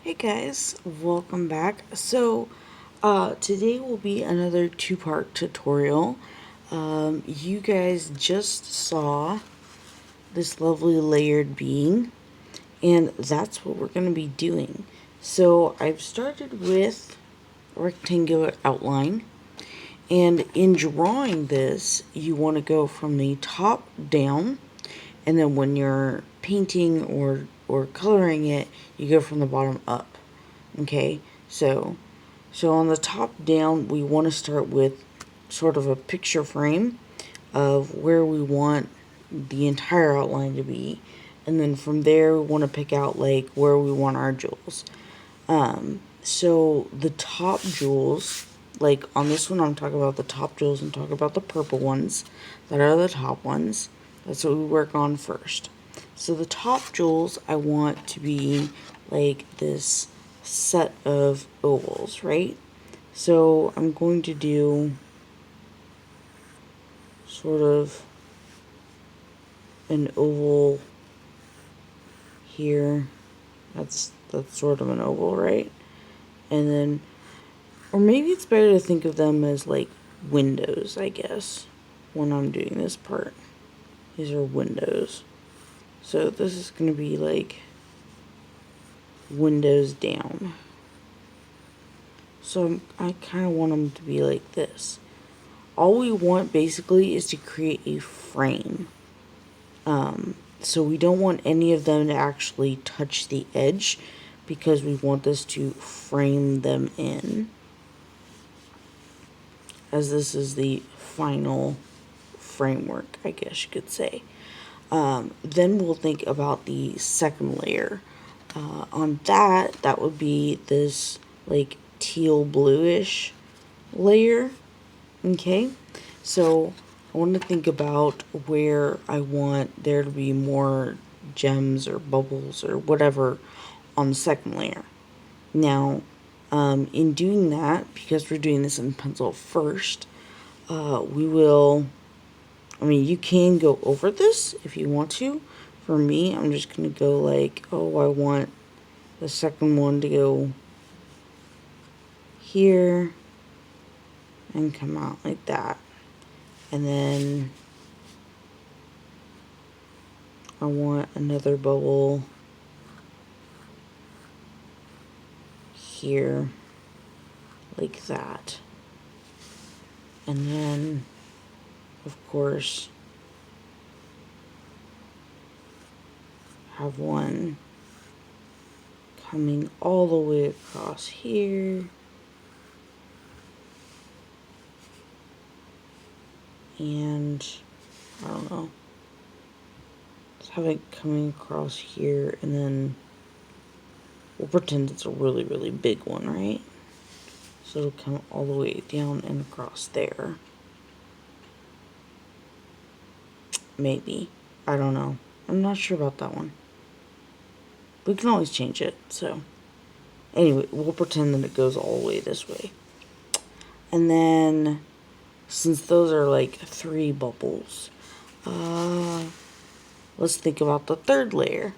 Hey guys, welcome back. Today will be another two-part tutorial. You guys just saw this lovely layered being, and that's what we're going to be doing. So I've started with a rectangular outline, and in drawing this, you want to go from the top down, and then when you're painting or coloring it, you go from the bottom up. Okay, so on the top down, we want to start with sort of a picture frame of where we want the entire outline to be, and then from there we want to pick out like where we want our jewels. So the top jewels, like on this one, I'm talking about the top jewels and talking about the purple ones that are the top ones. That's what we work on first. So the top jewels I want to be like this set of ovals, right? So I'm going to do sort of an oval here. That's sort of an oval, right? And then, or maybe it's better to think of them as like windows, I guess, when I'm doing this part. These are windows. So this is going to be like windows down. So I kind of want them to be like this. All we want basically is to create a frame. So we don't want any of them to actually touch the edge because we want this to frame them in, as this is the final framework, I guess you could say. Then we'll think about the second layer. On that would be this like teal bluish layer. Okay, so I want to think about where I want there to be more gems or bubbles or whatever on the second layer. Now, in doing that, because we're doing this in pencil first, we will, I mean, you can go over this if you want to. For me, I'm just going to go like, oh, I want the second one to go here and come out like that. And then I want another bubble here like that. And then, of course, have one coming all the way across here. And I don't know. Let's have it coming across here, and then we'll pretend it's a really, really big one, right? So it'll come all the way down and across there. Maybe. I don't know. I'm not sure about that one. We can always change it, so. Anyway, we'll pretend that it goes all the way this way. And then, since those are like 3 bubbles, let's think about the third layer.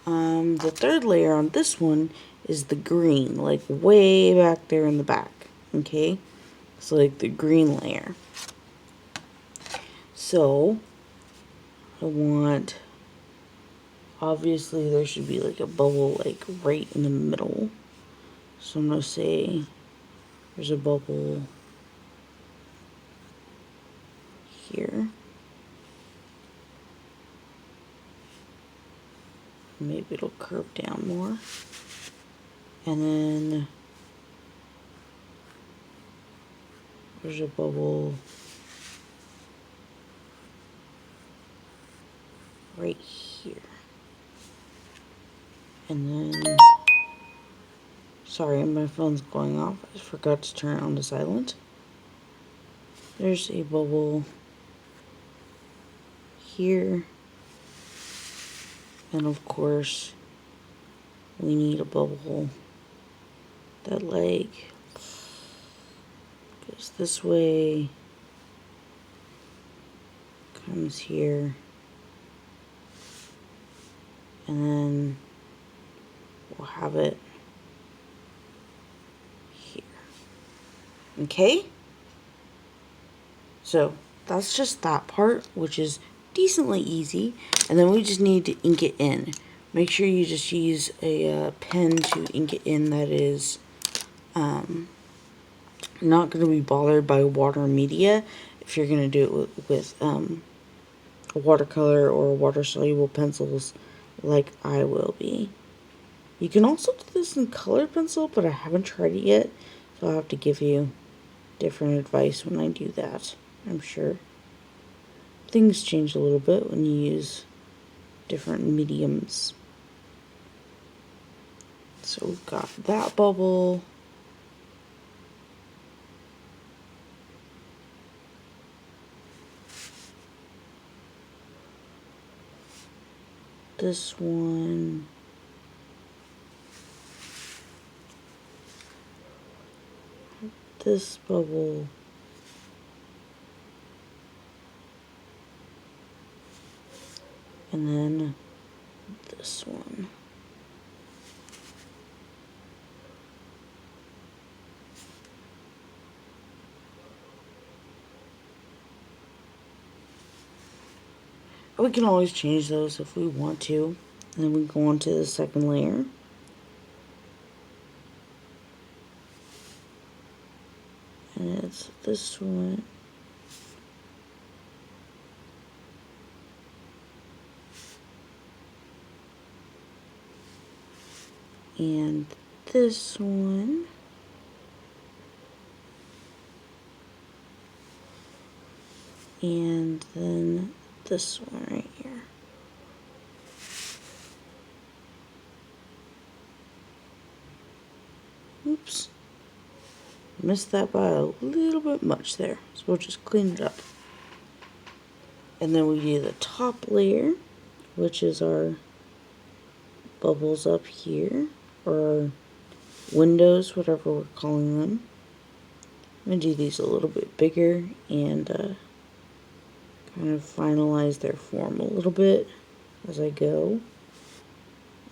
The third layer on this one is the green, like way back there in the back. Okay? So like the green layer. So I want, obviously there should be like a bubble like right in the middle. So I'm going to say there's a bubble here. Maybe it'll curve down more. And then there's a bubble right here. And then, sorry, my phone's going off. I forgot to turn it on to silent. There's a bubble here. And of course, we need a bubble that like goes this way, comes here, and then we'll have it Okay? So that's just that part, which is decently easy. And then we just need to ink it in. Make sure you just use a pen to ink it in that is not going to be bothered by water media if you're going to do it with a watercolor or water-soluble pencils like I will be. You can also do this in colored pencil, but I haven't tried it yet, so I'll have to give you different advice when I do that, I'm sure. Things change a little bit when you use different mediums. So we've got that bubble. This one. This bubble. And then this one. We can always change those if we want to. And then we go on to the second layer. And it's this one. And this one. And then this one right here. Oops. Missed that by a little bit much there. So we'll just clean it up. And then we do the top layer, which is our bubbles up here, or windows, whatever we're calling them. I'm going to do these a little bit bigger and kind of finalize their form a little bit as I go.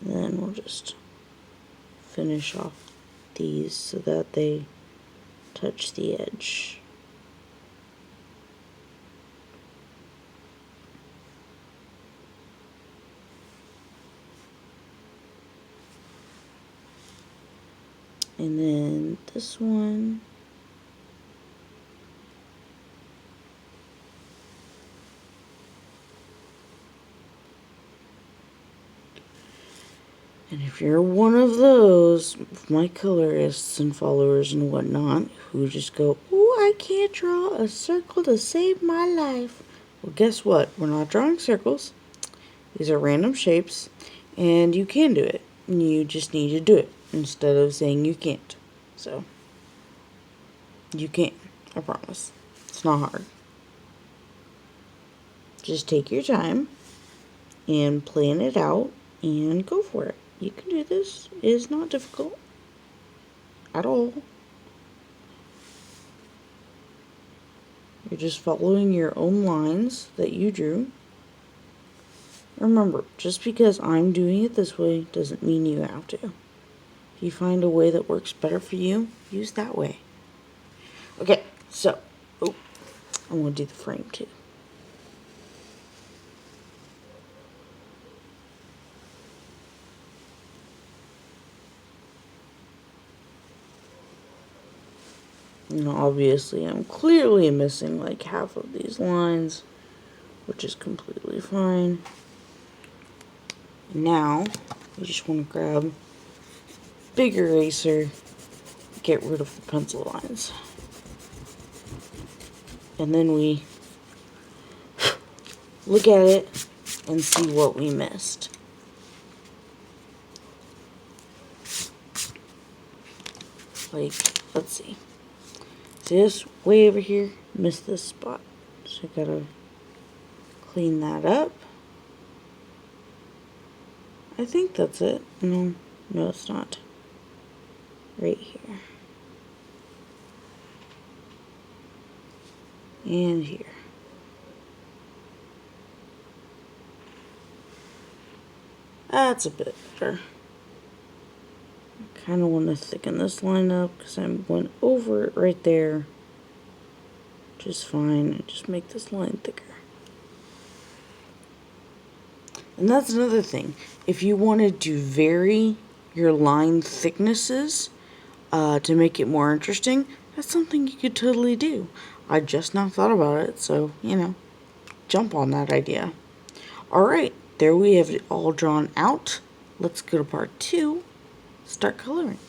And then we'll just finish off these so that they touch the edge. And then this one. And if you're one of those, my colorists and followers and whatnot, who just go, "Oh, I can't draw a circle to save my life." Well, guess what? We're not drawing circles. These are random shapes, and you can do it. You just need to do it instead of saying you can't. So, you can. I promise. It's not hard. Just take your time and plan it out and go for it. You can do this. It is not difficult at all. You're just following your own lines that you drew. Remember, just because I'm doing it this way doesn't mean you have to. If you find a way that works better for you, use that way. Okay, so, I'm going to do the frame too. Now, obviously, I'm clearly missing like half of these lines, which is completely fine. Now, you just want to grab a big eraser, get rid of the pencil lines. And then we look at it and see what we missed. Like, let's see. See this way over here? Missed this spot. So I gotta clean that up. I think that's it. No, it's not. Right here. And here. That's a bit better. kind of want to thicken this line up because I'm going over it right there. Just fine. Just make this line thicker. And that's another thing. If you wanted to vary your line thicknesses to make it more interesting, that's something you could totally do. I just now thought about it, so, you know, jump on that idea. Alright, there we have it all drawn out. Let's go to part 2, start coloring.